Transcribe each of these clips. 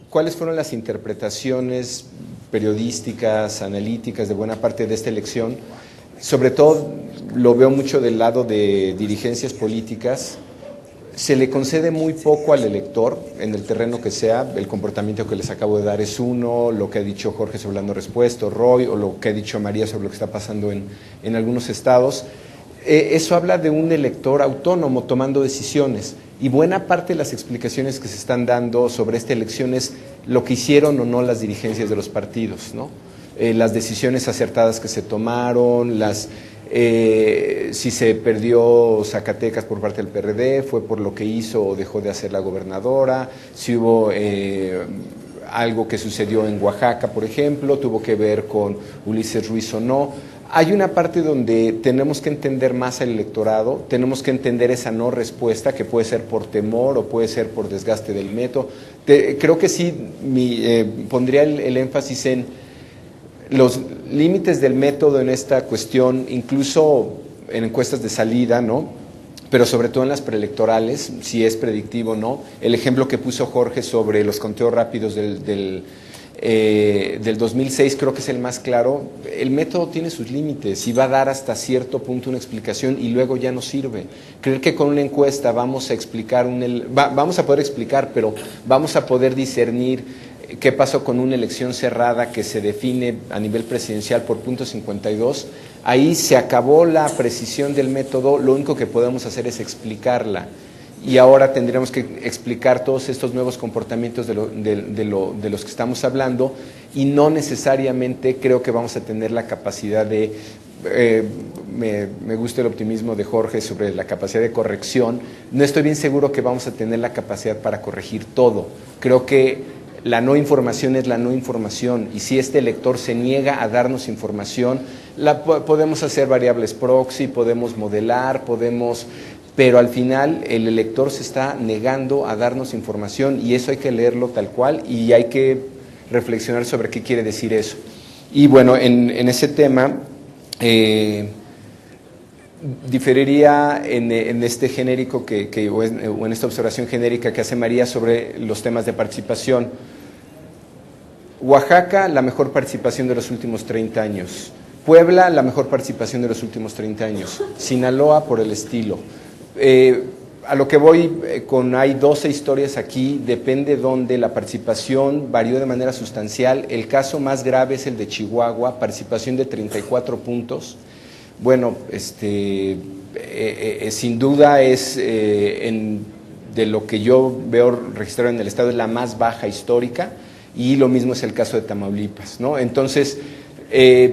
¿Cuáles fueron las interpretaciones periodísticas, analíticas de buena parte de esta elección? Sobre todo lo veo mucho del lado de dirigencias políticas. Se le concede muy poco al elector en el terreno que sea. El comportamiento que les acabo de dar es uno, lo que ha dicho Jorge sobre la no respuesta, Roy, o lo que ha dicho María sobre lo que está pasando en algunos estados. Eso habla de un elector autónomo tomando decisiones, y buena parte de las explicaciones que se están dando sobre esta elección es lo que hicieron o no las dirigencias de los partidos, ¿no? Las decisiones acertadas que se tomaron, si se perdió Zacatecas por parte del PRD, fue por lo que hizo o dejó de hacer la gobernadora, si hubo algo que sucedió en Oaxaca, por ejemplo, tuvo que ver con Ulises Ruiz o no. Hay una parte donde tenemos que entender más al electorado, tenemos que entender esa no respuesta, que puede ser por temor o puede ser por desgaste del método. Creo que sí pondría el énfasis en los límites del método en esta cuestión, incluso en encuestas de salida, ¿no? Pero sobre todo en las preelectorales, si es predictivo o no. El ejemplo que puso Jorge sobre los conteos rápidos del 2006 creo que es el más claro. El método tiene sus límites y va a dar hasta cierto punto una explicación y luego ya no sirve. Creer que con una encuesta vamos a explicar, vamos a poder explicar, pero vamos a poder discernir qué pasó con una elección cerrada que se define a nivel presidencial por .52, ahí se acabó la precisión del método, lo único que podemos hacer es explicarla. Y ahora tendríamos que explicar todos estos nuevos comportamientos de los que estamos hablando, y no necesariamente creo que vamos a tener la capacidad de, me gusta el optimismo de Jorge sobre la capacidad de corrección, no estoy bien seguro que vamos a tener la capacidad para corregir todo. Creo que la no información es la no información, y si este elector se niega a darnos información, podemos hacer variables proxy, podemos modelar, pero al final el elector se está negando a darnos información, y eso hay que leerlo tal cual y hay que reflexionar sobre qué quiere decir eso. Y bueno, en ese tema diferiría en este genérico o en esta observación genérica que hace María sobre los temas de participación. Oaxaca, la mejor participación de los últimos 30 años. Puebla, la mejor participación de los últimos 30 años. Sinaloa, por el estilo. A lo que voy hay 12 historias aquí, depende dónde la participación varió de manera sustancial. El caso más grave es el de Chihuahua, participación de 34 puntos. Bueno, sin duda es, de lo que yo veo registrado en el estado, es la más baja histórica, y lo mismo es el caso de Tamaulipas, ¿no? Entonces,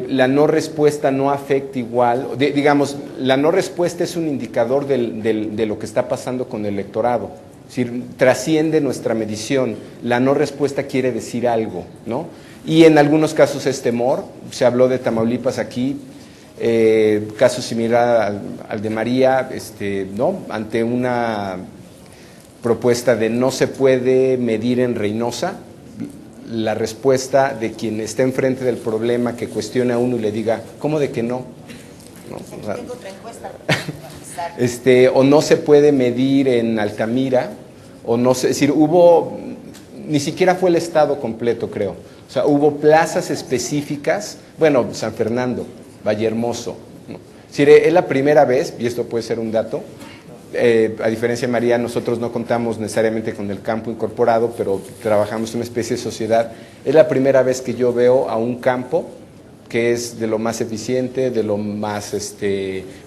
la no respuesta no afecta igual, digamos, la no respuesta es un indicador de lo que está pasando con el electorado, es decir, trasciende nuestra medición. La no respuesta quiere decir algo, ¿no? Y en algunos casos es temor. Se habló de Tamaulipas aquí, caso similar al de María, ¿no? Ante una propuesta de no se puede medir en Reynosa, la respuesta de quien está enfrente del problema, que cuestiona a uno y le diga, ¿cómo de que no? ¿No? O sea, tengo otra encuesta. O no se puede medir en Altamira, o no sé, es decir, ni siquiera fue el estado completo, creo. O sea, hubo plazas específicas, bueno, San Fernando, Vallehermoso, ¿no? Es decir, es la primera vez, y esto puede ser un dato, a diferencia de María, nosotros no contamos necesariamente con el campo incorporado, pero trabajamos en una especie de sociedad. Es la primera vez que yo veo a un campo que es de lo más eficiente, de lo más,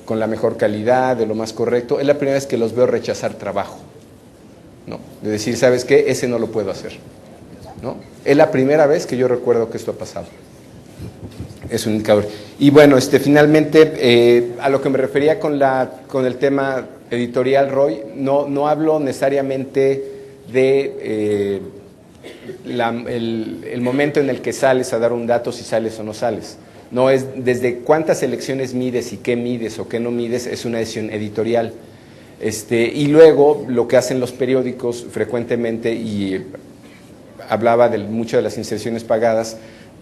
con la mejor calidad, de lo más correcto. Es la primera vez que los veo rechazar trabajo, ¿no? De decir, ¿sabes qué? Ese no lo puedo hacer, ¿no? Es la primera vez que yo recuerdo que esto ha pasado. Es un indicador. Y bueno, finalmente, a lo que me refería con el tema editorial, Roy, no hablo necesariamente de el momento en el que sales a dar un dato, si sales o no sales. No es desde cuántas elecciones mides y qué mides o qué no mides, es una decisión editorial. Y luego lo que hacen los periódicos frecuentemente, y hablaba mucho de las inserciones pagadas,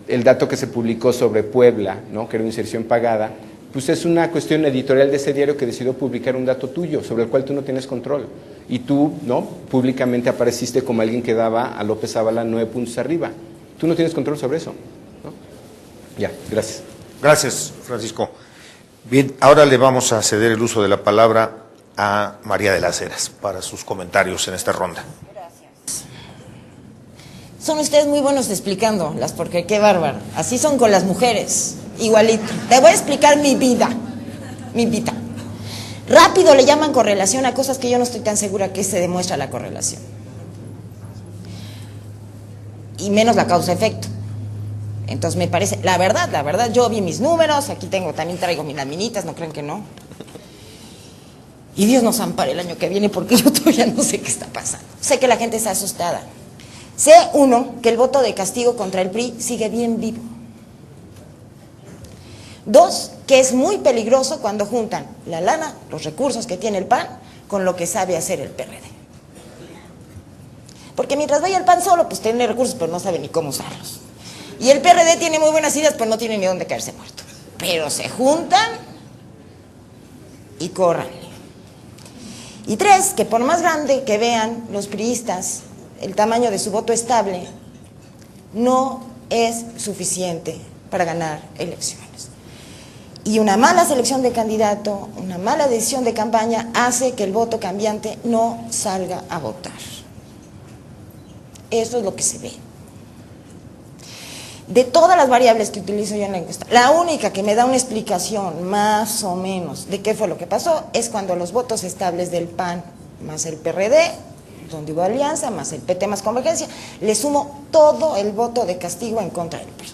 el dato que se publicó sobre Puebla, ¿no? Que era una inserción pagada, pues es una cuestión editorial de ese diario que decidió publicar un dato tuyo sobre el cual tú no tienes control. y tú, ¿no?, públicamente apareciste como alguien que daba a López Zavala 9 puntos arriba. Tú no tienes control sobre eso, ¿no? Ya, gracias. Gracias, Francisco. Bien, ahora le vamos a ceder el uso de la palabra a María de las Heras para sus comentarios en esta ronda. Gracias. Son ustedes muy buenos explicándolas, porque qué bárbaro. Así son con las mujeres, igualito. Te voy a explicar mi vida. Rápido le llaman correlación a cosas que yo no estoy tan segura que se demuestra la correlación. Y menos la causa-efecto. Entonces me parece, la verdad, yo vi mis números, aquí también traigo mis laminitas, no crean que no. Y Dios nos ampare el año que viene, porque yo todavía no sé qué está pasando. Sé que la gente está asustada. Sé, uno, que el voto de castigo contra el PRI sigue bien vivo. Dos, que es muy peligroso cuando juntan la lana, los recursos que tiene el PAN, con lo que sabe hacer el PRD. Porque mientras vaya el PAN solo, pues tiene recursos, pero no sabe ni cómo usarlos. Y el PRD tiene muy buenas ideas, pero no tiene ni dónde caerse muerto. Pero se juntan y corran. Y tres, que por más grande que vean los priistas el tamaño de su voto estable, no es suficiente para ganar elecciones. Y una mala selección de candidato, una mala decisión de campaña hace que el voto cambiante no salga a votar. Eso es lo que se ve. De todas las variables que utilizo yo en la encuesta, la única que me da una explicación más o menos de qué fue lo que pasó es cuando los votos estables del PAN más el PRD, donde hubo alianza, más el PT más Convergencia, le sumo todo el voto de castigo en contra del PRI.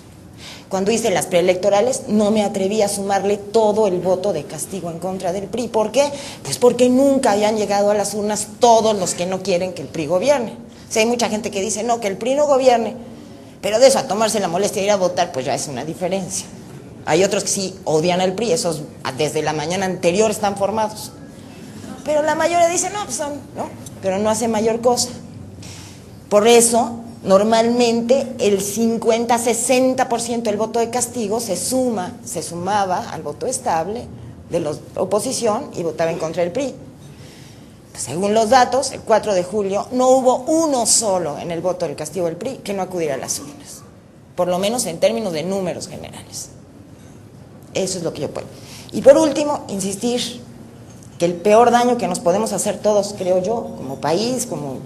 Cuando hice las preelectorales no me atreví a sumarle todo el voto de castigo en contra del PRI. ¿Por qué? Pues porque nunca habían llegado a las urnas todos los que no quieren que el PRI gobierne. O sea, hay mucha gente que dice, no, que el PRI no gobierne, pero de eso a tomarse la molestia de ir a votar, pues ya es una diferencia. Hay otros que sí odian al PRI, esos desde la mañana anterior están formados. Pero la mayoría dice, no, pues son, ¿no? Pero no hace mayor cosa. Por eso, normalmente el 50-60% del voto de castigo se sumaba al voto estable de la oposición y votaba en contra del PRI. Según los datos, el 4 de julio no hubo uno solo en el voto del castigo del PRI que no acudiera a las urnas, por lo menos en términos de números generales. Eso es lo que yo puedo. Y por último, insistir que el peor daño que nos podemos hacer todos, creo yo, como país, como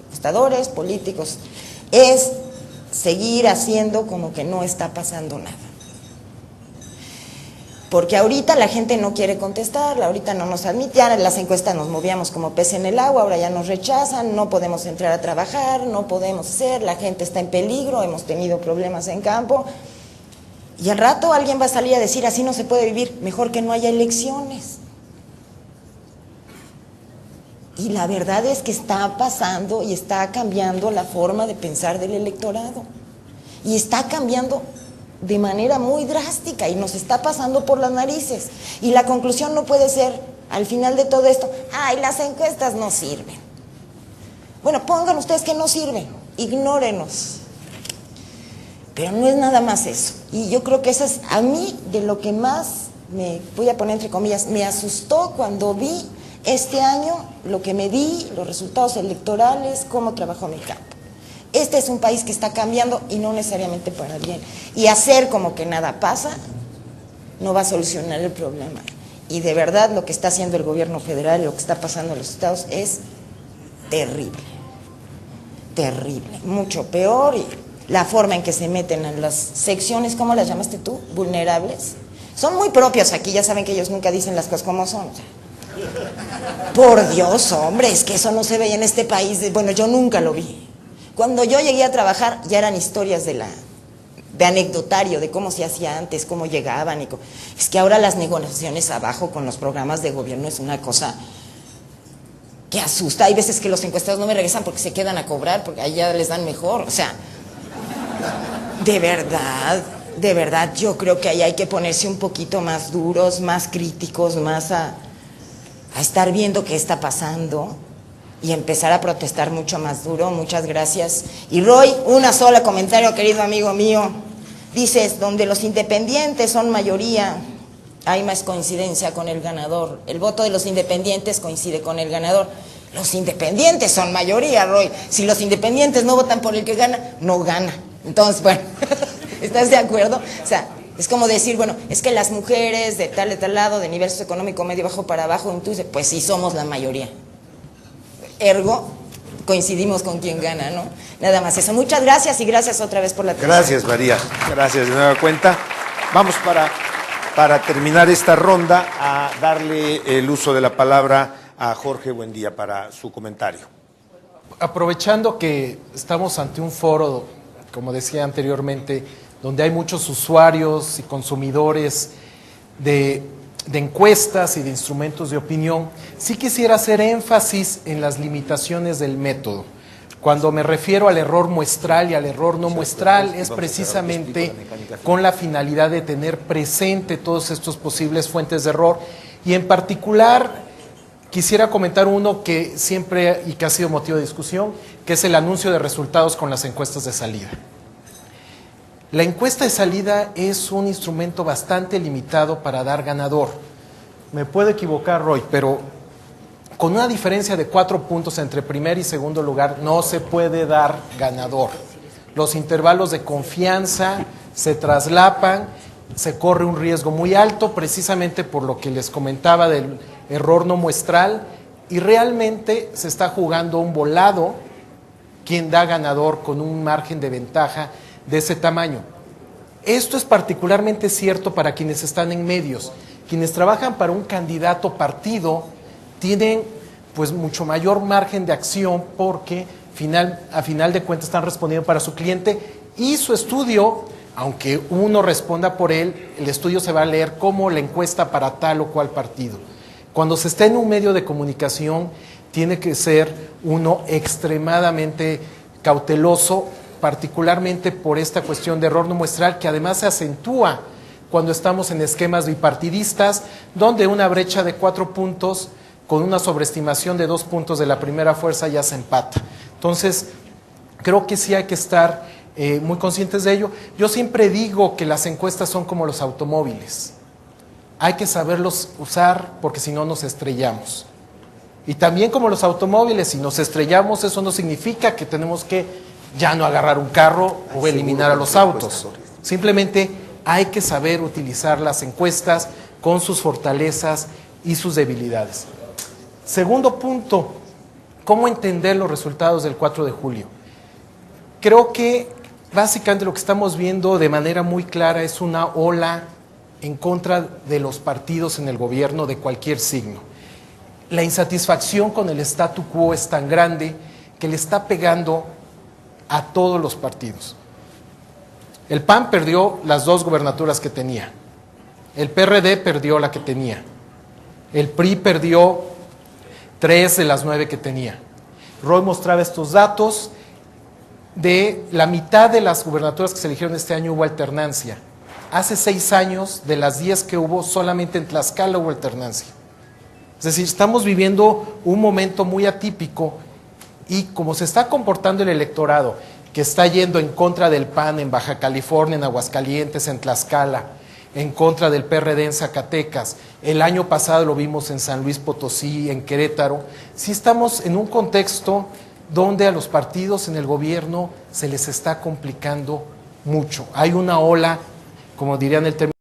gestadores, políticos, es seguir haciendo como que no está pasando nada. Porque ahorita la gente no quiere contestar, ahorita no nos admite, ya en las encuestas nos movíamos como pez en el agua, ahora ya nos rechazan, no podemos entrar a trabajar, no podemos hacer, la gente está en peligro, hemos tenido problemas en campo, y al rato alguien va a salir a decir, así no se puede vivir, mejor que no haya elecciones. Y la verdad es que está pasando y está cambiando la forma de pensar del electorado, y está cambiando de manera muy drástica y nos está pasando por las narices. Y la conclusión no puede ser, al final de todo esto, ay, las encuestas no sirven. Bueno, pongan ustedes que no sirven, ignórenos. Pero no es nada más eso. Y yo creo que eso es a mí de lo que más me, voy a poner entre comillas, me asustó cuando vi este año lo que me di, los resultados electorales, cómo trabajó mi campo. Este es un país que está cambiando y no necesariamente para bien. Y hacer como que nada pasa no va a solucionar el problema. Y de verdad lo que está haciendo el gobierno federal, lo que está pasando en los estados es terrible. Terrible, mucho peor. Y la forma en que se meten en las secciones, ¿cómo las llamaste tú? Vulnerables. Son muy propios aquí, ya saben que ellos nunca dicen las cosas como son. Por Dios, hombre, es que eso no se veía en este país. Bueno, yo nunca lo vi. Cuando yo llegué a trabajar ya eran historias de anecdotario, de cómo se hacía antes, cómo llegaban. Es que ahora las negociaciones abajo con los programas de gobierno es una cosa que asusta. Hay veces que los encuestados no me regresan porque se quedan a cobrar, porque ahí ya les dan mejor. O sea, de verdad, yo creo que ahí hay que ponerse un poquito más duros, más críticos, más a estar viendo qué está pasando y empezar a protestar mucho más duro. Muchas gracias. Y Roy, una sola comentario, querido amigo mío. Dices, donde los independientes son mayoría, hay más coincidencia con el ganador. El voto de los independientes coincide con el ganador. Los independientes son mayoría, Roy. Si los independientes no votan por el que gana, no gana. Entonces, bueno, ¿estás de acuerdo? O sea, es como decir, bueno, es que las mujeres de tal lado, de nivel socioeconómico medio bajo para abajo, entonces, pues sí somos la mayoría. Ergo, coincidimos con quien gana, ¿no? Nada más eso. Muchas gracias y gracias otra vez por la atención. Gracias, María. Gracias de nueva cuenta. Vamos para terminar esta ronda a darle el uso de la palabra a Jorge Buendía para su comentario. Aprovechando que estamos ante un foro, como decía anteriormente, donde hay muchos usuarios y consumidores de encuestas y de instrumentos de opinión, sí quisiera hacer énfasis en las limitaciones del método. Cuando me refiero al error muestral y al error no muestral, es precisamente con la finalidad de tener presente todos estos posibles fuentes de error, y en particular quisiera comentar uno que siempre y que ha sido motivo de discusión, que es el anuncio de resultados con las encuestas de salida. La encuesta de salida es un instrumento bastante limitado para dar ganador. Me puedo equivocar, Roy, pero con una diferencia de 4 puntos entre primer y segundo lugar no se puede dar ganador. Los intervalos de confianza se traslapan, se corre un riesgo muy alto precisamente por lo que les comentaba del error no muestral, y realmente se está jugando un volado quien da ganador con un margen de ventaja de ese tamaño. Esto es particularmente cierto para quienes están en medios. Quienes trabajan para un candidato partido tienen pues mucho mayor margen de acción porque a final de cuentas están respondiendo para su cliente, y su estudio, aunque uno responda por él, el estudio se va a leer como la encuesta para tal o cual partido. Cuando se está en un medio de comunicación, tiene que ser uno extremadamente cauteloso, particularmente por esta cuestión de error no muestral, que además se acentúa cuando estamos en esquemas bipartidistas, donde una brecha de 4 puntos con una sobreestimación de 2 puntos de la primera fuerza ya se empata. Entonces, creo que sí hay que estar muy conscientes de ello. Yo siempre digo que las encuestas son como los automóviles. Hay que saberlos usar porque si no nos estrellamos. Y también como los automóviles, si nos estrellamos, eso no significa que tenemos que ya no agarrar un carro o eliminar a los autos. Simplemente hay que saber utilizar las encuestas con sus fortalezas y sus debilidades. Segundo punto, ¿cómo entender los resultados del 4 de julio? Creo que básicamente lo que estamos viendo de manera muy clara es una ola en contra de los partidos en el gobierno de cualquier signo. La insatisfacción con el statu quo es tan grande que le está pegando a todos los partidos. El PAN perdió las 2 gubernaturas que tenía, el PRD perdió la que tenía, el PRI perdió 3 de las 9 que tenía. Roy mostraba estos datos. De la mitad de las gubernaturas que se eligieron este año hubo alternancia. Hace 6 años, de las 10 que hubo, solamente en Tlaxcala hubo alternancia. Es decir, estamos viviendo un momento muy atípico, y como se está comportando el electorado, que está yendo en contra del PAN en Baja California, en Aguascalientes, en Tlaxcala, en contra del PRD en Zacatecas, el año pasado lo vimos en San Luis Potosí, en Querétaro, sí estamos en un contexto donde a los partidos en el gobierno se les está complicando mucho. Hay una ola, como dirían el término